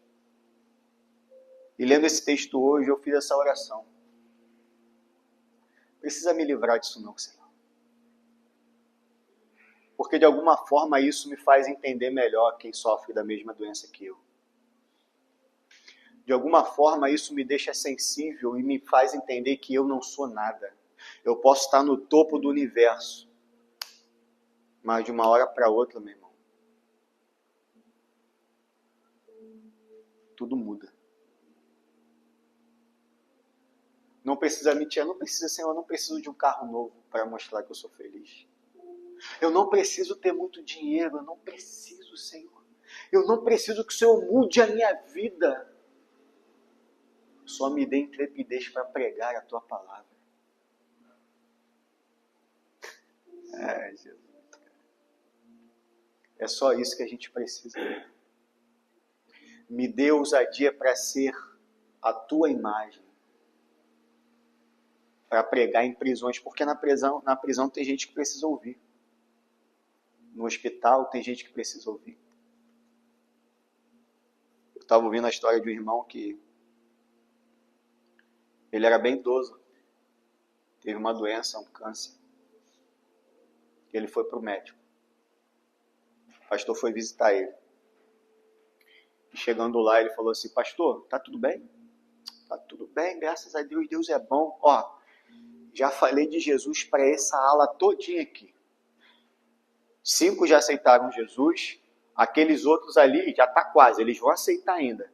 E lendo esse texto hoje, eu fiz essa oração. Precisa me livrar disso não, Senhor. Porque de alguma forma isso me faz entender melhor quem sofre da mesma doença que eu. De alguma forma isso me deixa sensível e me faz entender que eu não sou nada. Eu posso estar no topo do universo, mas de uma hora para outra, meu irmão, tudo muda. Não precisa mentir, não precisa, Senhor, eu não preciso de um carro novo para mostrar que eu sou feliz. Eu não preciso ter muito dinheiro, eu não preciso, Senhor. Eu não preciso que o Senhor mude a minha vida. Só me dê intrepidez para pregar a Tua palavra. Jesus. É só isso que a gente precisa. Me dê ousadia para ser a Tua imagem. Para pregar em prisões, porque na prisão tem gente que precisa ouvir. No hospital tem gente que precisa ouvir. Eu estava ouvindo a história de um irmão que ele era bem idoso, teve uma doença, um câncer. Ele foi para o médico. O pastor foi visitar ele. E chegando lá, ele falou assim: pastor, tá tudo bem? Tá tudo bem, graças a Deus, Deus é bom. Ó, já falei de Jesus para essa ala todinha aqui. 5 já aceitaram Jesus, aqueles outros ali já está quase, eles vão aceitar ainda.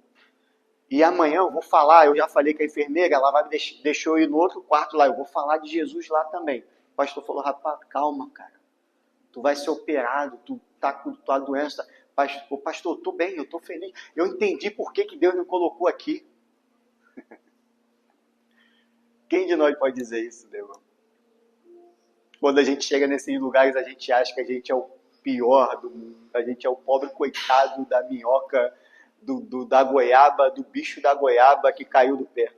E amanhã eu vou falar, eu já falei com a enfermeira, ela vai deixou eu ir no outro quarto lá, eu vou falar de Jesus lá também. O pastor falou: rapaz, calma, cara. Tu vai ser operado, tu tá com tua doença. Pastor, eu tô bem, eu tô feliz. Eu entendi por que Deus me colocou aqui. Quem de nós pode dizer isso, meu irmão? Quando a gente chega nesses lugares, a gente acha que a gente é o pior do mundo. A gente é o pobre coitado da minhoca, da goiaba, do bicho da goiaba que caiu do pé.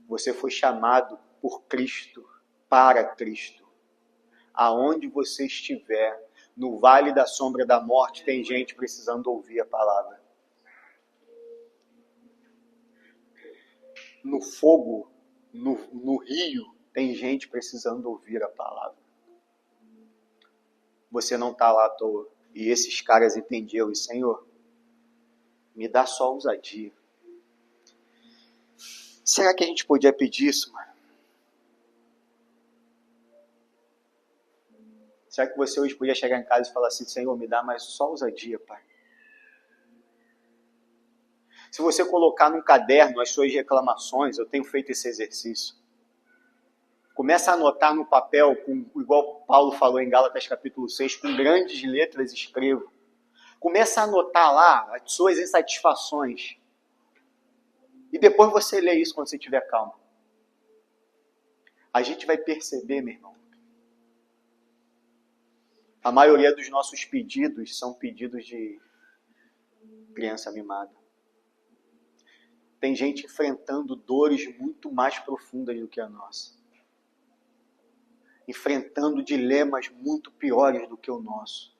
Você foi chamado por Cristo, para Cristo. Aonde você estiver, no vale da sombra da morte, tem gente precisando ouvir a palavra. No fogo, no rio, tem gente precisando ouvir a palavra. Você não está lá à toa. E esses caras entendiam. E, Senhor, me dá só ousadia. Será que a gente podia pedir isso, mano? Será que você hoje podia chegar em casa e falar assim: Senhor, me dá mais só ousadia, Pai? Se você colocar num caderno as suas reclamações, eu tenho feito esse exercício. Começa a anotar no papel, igual Paulo falou em Gálatas capítulo 6, com grandes letras escrevo. Começa a anotar lá as suas insatisfações. E depois você lê isso quando você estiver calmo. A gente vai perceber, meu irmão, a maioria dos nossos pedidos são pedidos de criança mimada. Tem gente enfrentando dores muito mais profundas do que a nossa. Enfrentando dilemas muito piores do que o nosso.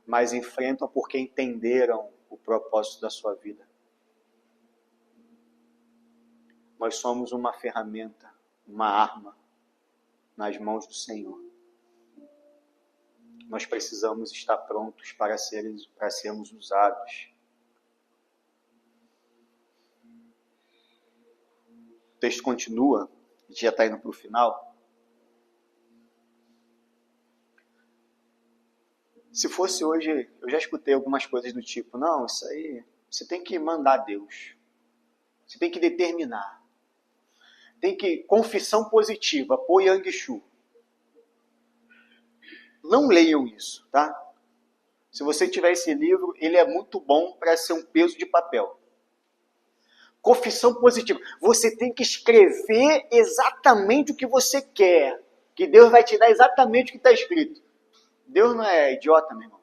Mas enfrentam porque entenderam o propósito da sua vida. Nós somos uma ferramenta, uma arma nas mãos do Senhor. Nós precisamos estar prontos para sermos usados. O texto continua, a gente já está indo para o final. Se fosse hoje, eu já escutei algumas coisas do tipo: não, isso aí, você tem que mandar Deus. Você tem que determinar. Tem que, confissão positiva, Pô Yang Shu. Não leiam isso, tá? Se você tiver esse livro, ele é muito bom para ser um peso de papel. Confissão positiva. Você tem que escrever exatamente o que você quer. Que Deus vai te dar exatamente o que está escrito. Deus não é idiota, meu irmão.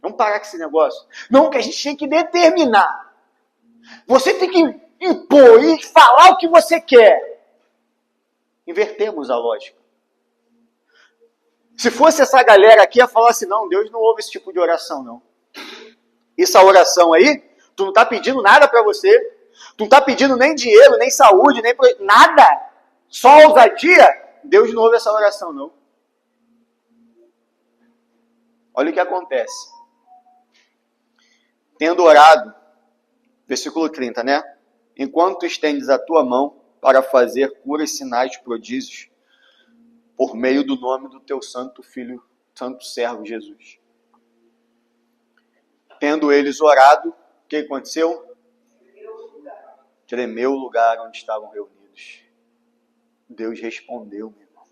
Vamos parar com esse negócio. Não, que a gente tem que determinar. Você tem que impor e falar o que você quer. Invertemos a lógica. Se fosse essa galera aqui, ia falar assim: não, Deus não ouve esse tipo de oração, não. Essa oração aí, tu não está pedindo nada para você. Tu não está pedindo nem dinheiro, nem saúde, nem nada. Só ousadia. Deus não ouve essa oração, não. Olha o que acontece. Tendo orado, versículo 30, né? Enquanto estendes a tua mão para fazer curas, sinais, prodígios, por meio do nome do teu santo filho, santo servo Jesus. Tendo eles orado, o que aconteceu? Tremeu o lugar onde estavam reunidos. Deus respondeu, meu irmão.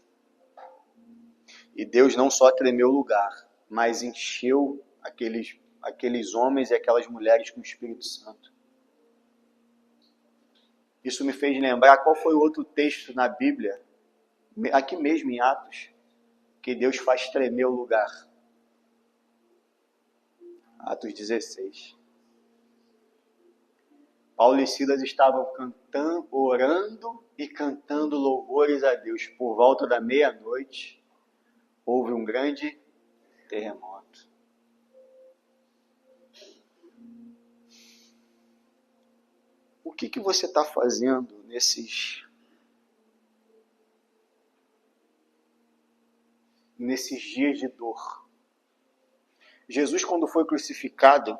E Deus não só tremeu o lugar, mas encheu aqueles homens e aquelas mulheres com o Espírito Santo. Isso me fez lembrar qual foi o outro texto na Bíblia, aqui mesmo em Atos, que Deus faz tremer o lugar. Atos 16. Paulo e Silas estavam orando e cantando louvores a Deus. Por volta da meia-noite, houve um grande terremoto. O que você está fazendo nesses dias de dor? Jesus, quando foi crucificado,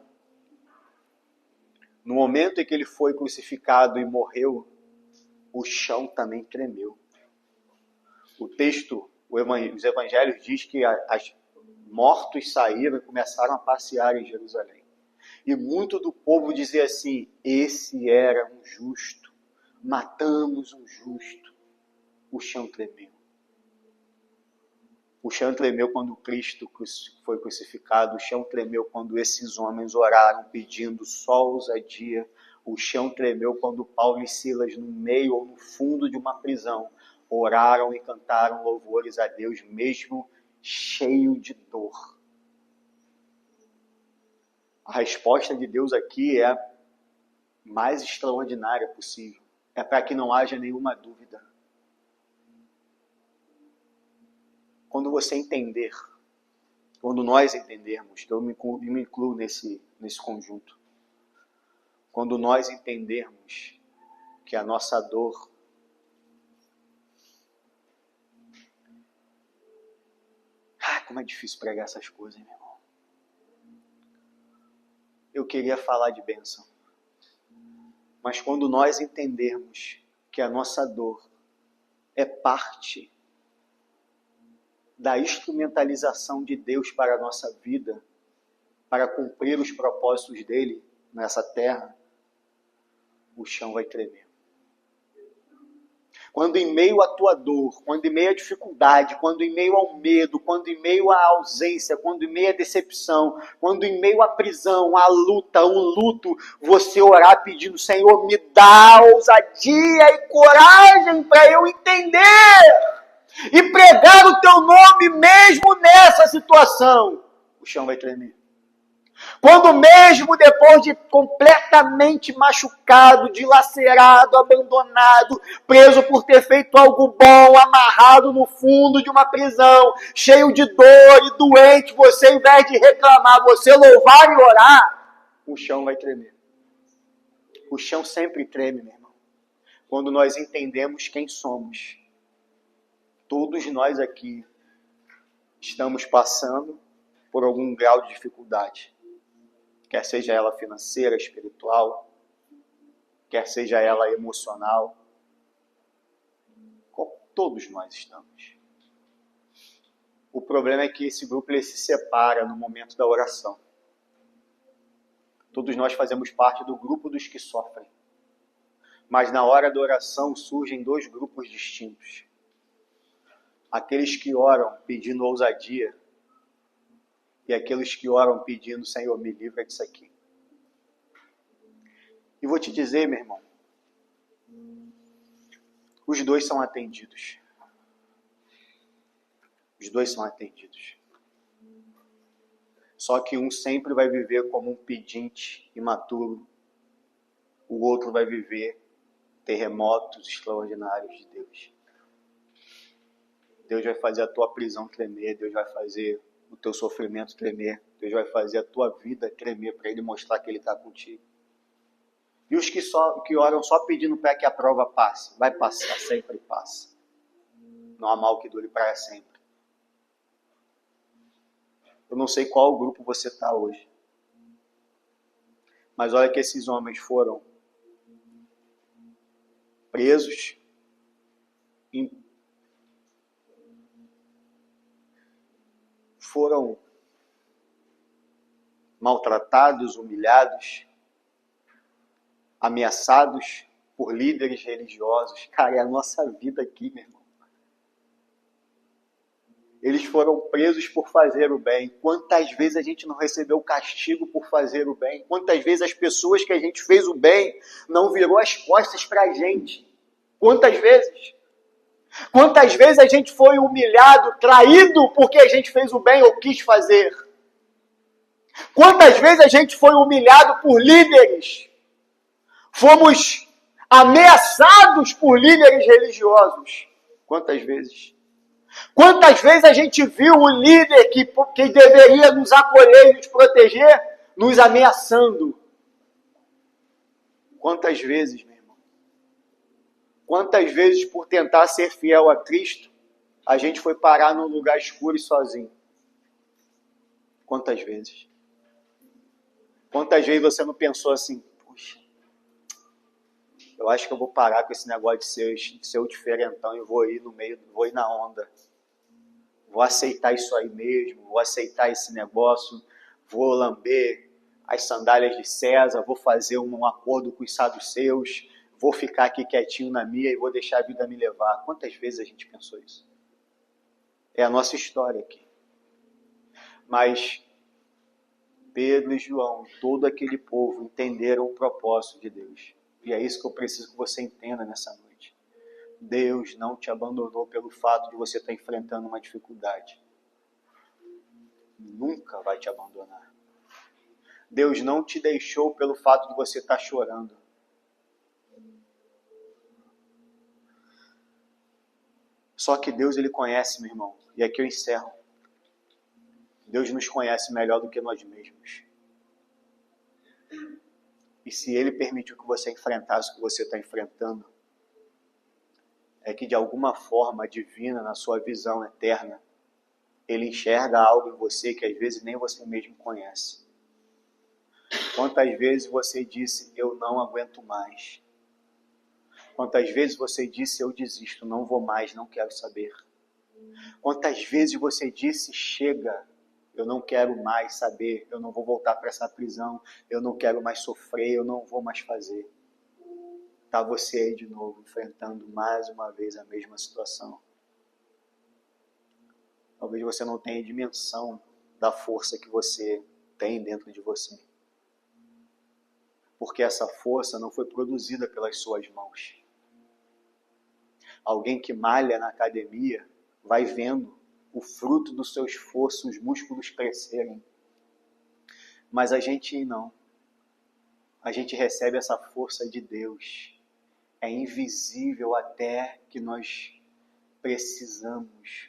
no momento em que ele foi crucificado e morreu, o chão também tremeu. O texto, os evangelhos diz que os mortos saíram e começaram a passear em Jerusalém. E muito do povo dizia assim: esse era um justo, matamos um justo. O chão tremeu. O chão tremeu quando Cristo foi crucificado. O chão tremeu quando esses homens oraram pedindo só ousadia. O chão tremeu quando Paulo e Silas, no meio ou no fundo de uma prisão, oraram e cantaram louvores a Deus, mesmo cheio de dor. A resposta de Deus aqui é a mais extraordinária possível. É para que não haja nenhuma dúvida. Quando você entender, quando nós entendermos, que eu me incluo nesse conjunto, quando nós entendermos que a nossa dor como é difícil pregar essas coisas, meu irmão. Eu queria falar de bênção. Mas quando nós entendermos que a nossa dor é parte da instrumentalização de Deus para a nossa vida, para cumprir os propósitos dele nessa terra, o chão vai tremer. Quando em meio à tua dor, quando em meio à dificuldade, quando em meio ao medo, quando em meio à ausência, quando em meio à decepção, quando em meio à prisão, à luta, ao luto, você orar pedindo: Senhor, me dá ousadia e coragem para eu entender e pregar o teu nome mesmo nessa situação, o chão vai tremer. Quando mesmo depois de completamente machucado, dilacerado, abandonado, preso por ter feito algo bom, amarrado no fundo de uma prisão, cheio de dor e doente, você, ao invés de reclamar, você louvar e orar, o chão vai tremer. O chão sempre treme, meu irmão. Quando nós entendemos quem somos. Todos nós aqui estamos passando por algum grau de dificuldade. Quer seja ela financeira, espiritual, quer seja ela emocional. Todos nós estamos. O problema é que esse grupo ele se separa no momento da oração. Todos nós fazemos parte do grupo dos que sofrem. Mas na hora da oração surgem dois grupos distintos. Aqueles que oram pedindo ousadia e aqueles que oram pedindo: Senhor, me livra disso aqui. E vou te dizer, meu irmão, os dois são atendidos. Os dois são atendidos. Só que um sempre vai viver como um pedinte imaturo. O outro vai viver terremotos extraordinários de Deus. Deus vai fazer a tua prisão tremer. Deus vai fazer o teu sofrimento tremer. Deus vai fazer a tua vida tremer para Ele mostrar que Ele está contigo. E os que oram só pedindo para que a prova passe, vai passar, sempre passa. Não há mal que dure para sempre. Eu não sei qual grupo você está hoje. Mas olha que esses homens foram presos, foram maltratados, humilhados, ameaçados por líderes religiosos. Cara, é a nossa vida aqui, meu irmão. Eles foram presos por fazer o bem. Quantas vezes a gente não recebeu castigo por fazer o bem? Quantas vezes as pessoas que a gente fez o bem não virou as costas para a gente? Quantas vezes? Quantas vezes a gente foi humilhado, traído porque a gente fez o bem ou quis fazer? Quantas vezes a gente foi humilhado por líderes? Fomos ameaçados por líderes religiosos? Quantas vezes? Quantas vezes a gente viu o líder que deveria nos acolher e nos proteger, nos ameaçando? Quantas vezes, meu irmão? Quantas vezes, por tentar ser fiel a Cristo, a gente foi parar num lugar escuro e sozinho? Quantas vezes? Quantas vezes você não pensou assim, puxa, eu acho que eu vou parar com esse negócio de ser o diferentão e vou ir no meio, vou ir na onda. Vou aceitar isso aí mesmo, vou aceitar esse negócio, vou lamber as sandálias de César, vou fazer um acordo com os saduceus, vou ficar aqui quietinho na minha e vou deixar a vida me levar. Quantas vezes a gente pensou isso? É a nossa história aqui. Mas Pedro e João, todo aquele povo entenderam o propósito de Deus. E é isso que eu preciso que você entenda nessa noite. Deus não te abandonou pelo fato de você estar enfrentando uma dificuldade. Nunca vai te abandonar. Deus não te deixou pelo fato de você estar chorando. Só que Deus, Ele conhece, meu irmão. E aqui eu encerro. Deus nos conhece melhor do que nós mesmos. E se Ele permitiu que você enfrentasse o que você está enfrentando, é que de alguma forma divina, na sua visão eterna, Ele enxerga algo em você que às vezes nem você mesmo conhece. Quantas vezes você disse, eu não aguento mais? Quantas vezes você disse, eu desisto, não vou mais, não quero saber? Quantas vezes você disse, chega, eu não quero mais saber, eu não vou voltar para essa prisão, eu não quero mais sofrer, eu não vou mais fazer? Está você aí de novo, enfrentando mais uma vez a mesma situação. Talvez você não tenha dimensão da força que você tem dentro de você. Porque essa força não foi produzida pelas suas mãos. Alguém que malha na academia vai vendo o fruto do seu esforço, os músculos crescerem. Mas a gente não. A gente recebe essa força de Deus. É invisível até que nós precisamos.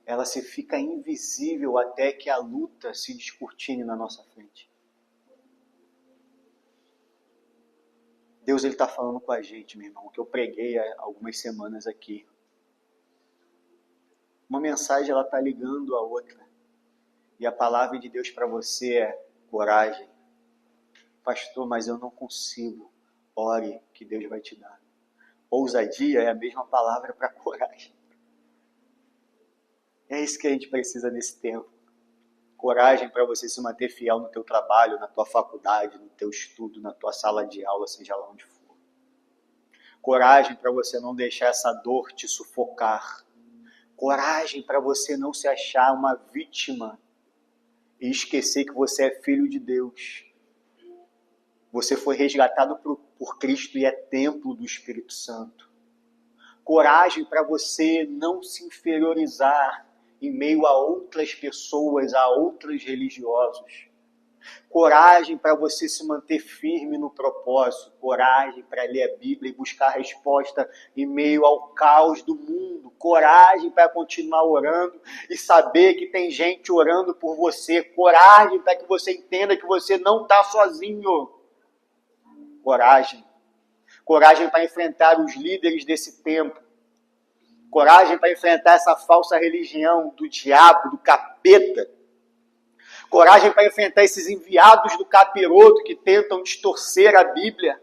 Ela se fica invisível até que a luta se descortine na nossa frente. Deus, Ele está falando com a gente, meu irmão, que eu preguei há algumas semanas aqui. Uma mensagem, ela está ligando a outra. E a palavra de Deus para você é coragem. Pastor, mas eu não consigo. Ore, que Deus vai te dar. Ousadia é a mesma palavra para coragem. É isso que a gente precisa nesse tempo. Coragem para você se manter fiel no teu trabalho, na tua faculdade, no teu estudo, na tua sala de aula, seja lá onde for. Coragem para você não deixar essa dor te sufocar. Coragem para você não se achar uma vítima e esquecer que você é filho de Deus. Você foi resgatado por Cristo e é templo do Espírito Santo. Coragem para você não se inferiorizar em meio a outras pessoas, a outros religiosos. Coragem para você se manter firme no propósito. Coragem para ler a Bíblia e buscar a resposta em meio ao caos do mundo. Coragem para continuar orando e saber que tem gente orando por você. Coragem para que você entenda que você não está sozinho. Coragem. Coragem para enfrentar os líderes desse tempo. Coragem para enfrentar essa falsa religião do diabo, do capeta. Coragem para enfrentar esses enviados do capiroto que tentam distorcer a Bíblia.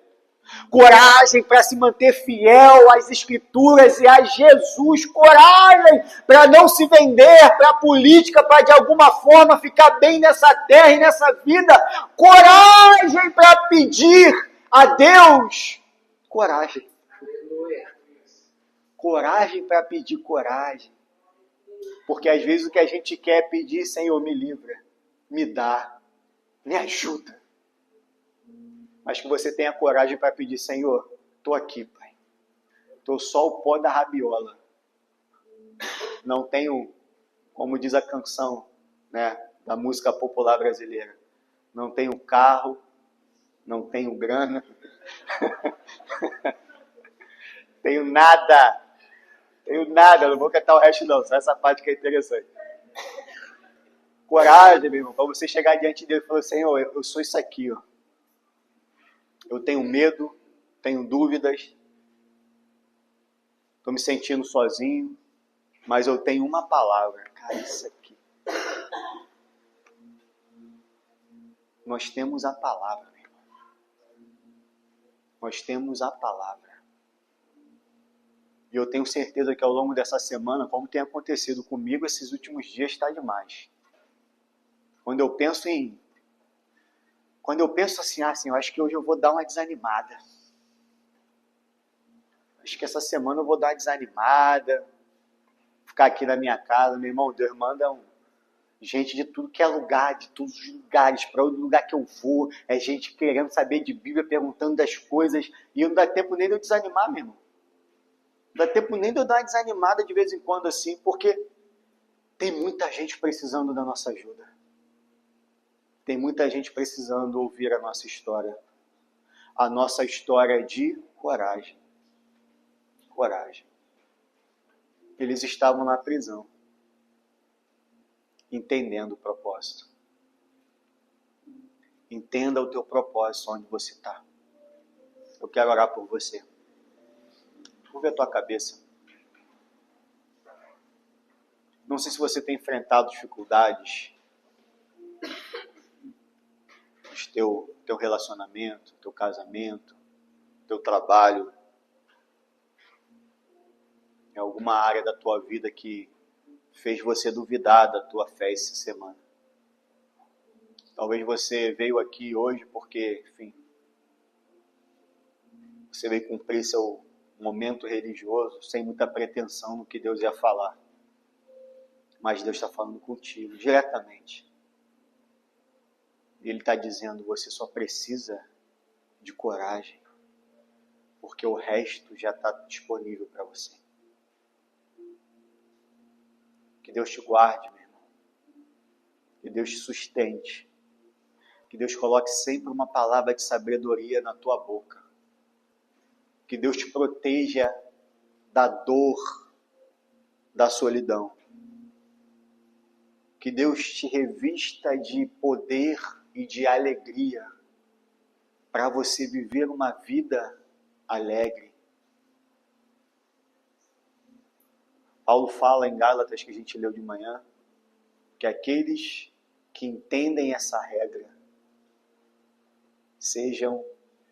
Coragem para se manter fiel às Escrituras e a Jesus. Coragem para não se vender para a política, para de alguma forma ficar bem nessa terra e nessa vida. Coragem para pedir a Deus. Coragem. Coragem para pedir coragem. Porque às vezes o que a gente quer é pedir, Senhor, me livra, me dá, me ajuda. Mas que você tenha coragem para pedir, Senhor, estou aqui, Pai. Estou só o pó da rabiola. Não tenho, como diz a canção, né, da música popular brasileira, não tenho carro, não tenho grana, tenho nada, não vou cantar o resto não, só essa parte que é interessante. Coragem, meu irmão, para você chegar diante de Deus e falar, Senhor, eu sou isso aqui, ó. Eu tenho medo, tenho dúvidas, estou me sentindo sozinho, mas eu tenho uma palavra, cara, isso aqui. Nós temos a palavra, meu irmão. Nós temos a palavra. E eu tenho certeza que ao longo dessa semana, como tem acontecido comigo esses últimos dias, está demais. Quando eu penso assim, eu acho que hoje eu vou dar uma desanimada. Acho que essa semana eu vou dar uma desanimada. Ficar aqui na minha casa, meu irmão, Deus manda gente de tudo que é lugar, de todos os lugares, para o lugar que eu vou, é gente querendo saber de Bíblia, perguntando das coisas, e não dá tempo nem de eu desanimar, meu irmão. Não dá tempo nem de eu dar uma desanimada de vez em quando assim, porque tem muita gente precisando da nossa ajuda. Tem muita gente precisando ouvir a nossa história. A nossa história de coragem. Coragem. Eles estavam na prisão, entendendo o propósito. Entenda o teu propósito, onde você está. Eu quero orar por você. Curva a tua cabeça. Não sei se você tem enfrentado dificuldades no teu relacionamento, teu casamento, teu trabalho, em alguma área da tua vida que fez você duvidar da tua fé essa semana. Talvez você veio aqui hoje porque, enfim, você veio cumprir seu momento religioso sem muita pretensão no que Deus ia falar. Mas Deus está falando contigo, diretamente. E Ele está dizendo, você só precisa de coragem, porque o resto já está disponível para você. Que Deus te guarde, meu irmão. Que Deus te sustente. Que Deus coloque sempre uma palavra de sabedoria na tua boca. Que Deus te proteja da dor, da solidão. Que Deus te revista de poder e de alegria para você viver uma vida alegre. Paulo fala em Gálatas, que a gente leu de manhã, que aqueles que entendem essa regra sejam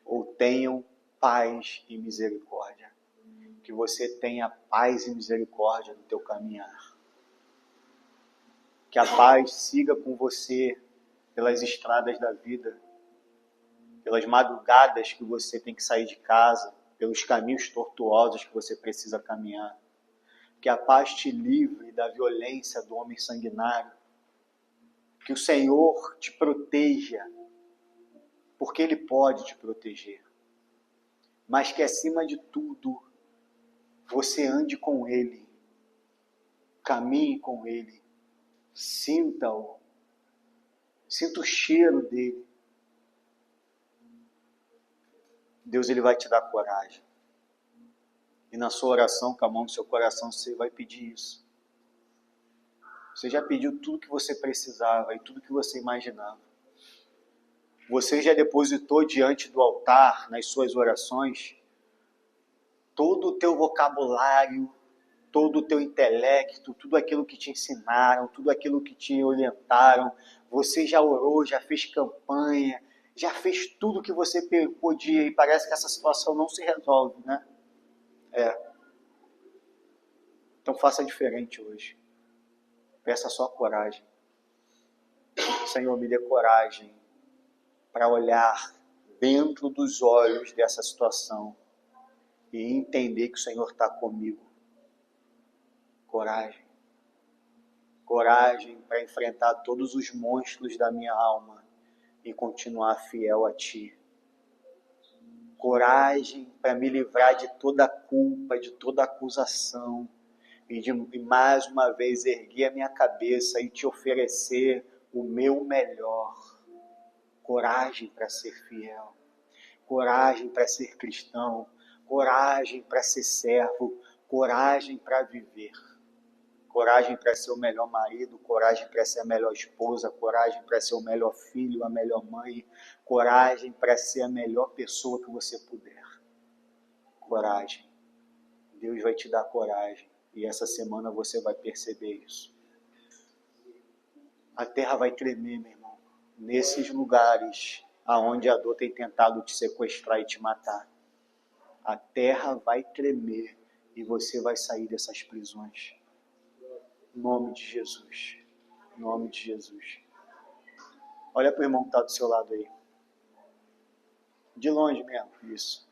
ou tenham paz e misericórdia. Que você tenha paz e misericórdia no teu caminhar. Que a paz siga com você pelas estradas da vida, pelas madrugadas que você tem que sair de casa, pelos caminhos tortuosos que você precisa caminhar. Que a paz te livre da violência do homem sanguinário. Que o Senhor te proteja, porque Ele pode te proteger. Mas que acima de tudo, você ande com Ele, caminhe com Ele, sinta-o, sinta o cheiro dEle. Deus, Ele vai te dar coragem. E na sua oração, com a mão no seu coração, você vai pedir isso. Você já pediu tudo que você precisava e tudo que você imaginava. Você já depositou diante do altar, nas suas orações, todo o teu vocabulário, todo o teu intelecto, tudo aquilo que te ensinaram, tudo aquilo que te orientaram. Você já orou, já fez campanha, já fez tudo que você podia e parece que essa situação não se resolve, né? Então faça diferente hoje. Peça só coragem. Senhor, me dê coragem para olhar dentro dos olhos dessa situação e entender que o Senhor está comigo. Coragem. Coragem para enfrentar todos os monstros da minha alma e continuar fiel a Ti. Coragem para me livrar de toda culpa, de toda acusação e mais uma vez erguer a minha cabeça e Te oferecer o meu melhor. Coragem para ser fiel. Coragem para ser cristão. Coragem para ser servo. Coragem para viver. Coragem para ser o melhor marido, coragem para ser a melhor esposa, coragem para ser o melhor filho, a melhor mãe, coragem para ser a melhor pessoa que você puder. Coragem. Deus vai te dar coragem e essa semana você vai perceber isso. A terra vai tremer, meu irmão, nesses lugares aonde a dor tem tentado te sequestrar e te matar. A terra vai tremer e você vai sair dessas prisões. Em nome de Jesus. Em nome de Jesus. Olha para o irmão que está do seu lado aí. De longe mesmo, isso.